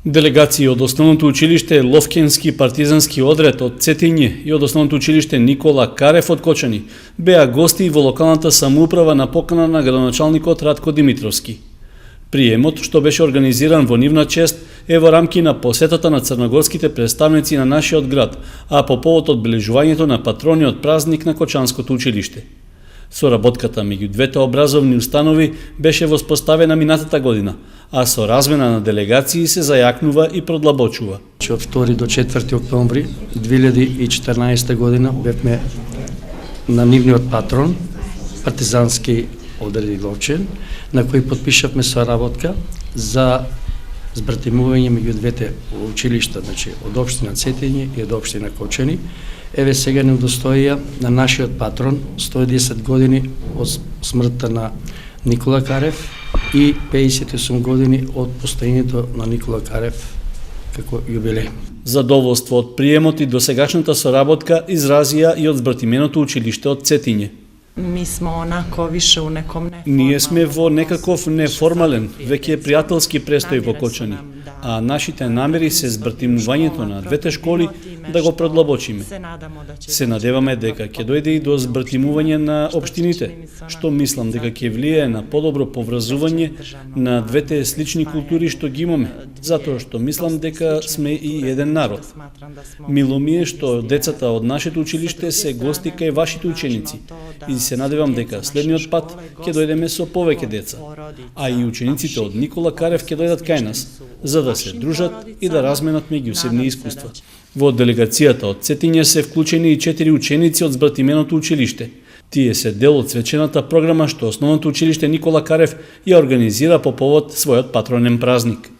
Делегации од Основното училиште Ловкенски партизански одред од Цетиње и од Основното училиште Никола Карев од Кочани беа гости во локалната самоуправа на покана на градоначалникот Радко Димитровски. Приемот, што беше организиран во нивна чест, е во рамки на посетата на црногорските представници на нашиот град, а по повод одбележувањето на патрониот празник на Кочанското училиште. Соработката меѓу двете образовни установи беше воспоставена минатата година, а со размена на делегации се зајакнува и продлабочува. Од 2 до 4 октомври 2014 година бевме на нивниот патрон, партизански одред Ловчен, на кој подпишавме соработка за збратимување меѓу двете училишта, значи од општина Цетиње и од општина Кочани. Еве сега не удостоија на нашиот патрон 110 години од смртта на Никола Карев и 58 години од постоењето на Никола Карев како јубилеј. Задоволство од приемот и досегашната соработка изразија и од збратименото училиште од Цетиње. Ми смо онако више у неком неформалном... Ние сме во некаков неформален, веќе пријателски престој во Кочани, а нашите намери се збратимувањето на двете школи да го продлабочиме. Се надеваме дека ќе дојде и до збратимување на општините, што мислам дека ќе влијае на подобро поврзување на двете слични култури што ги имаме, затоа што мислам дека сме и еден народ. Мило ми е што децата од нашето училиште се гости кај вашите ученици и се надевам дека следниот пат ќе дојдеме со повеќе деца, а и учениците од Никола Карев ќе дојдат кај нас, за да се дружат и да разменат меѓусебни искуства. Во делегацијата од Цетиње се вклучени и 4 ученици од збратименото училиште. Тие се дел од свечената програма што Основното училиште Никола Карев ја организира по повод својот патронен празник.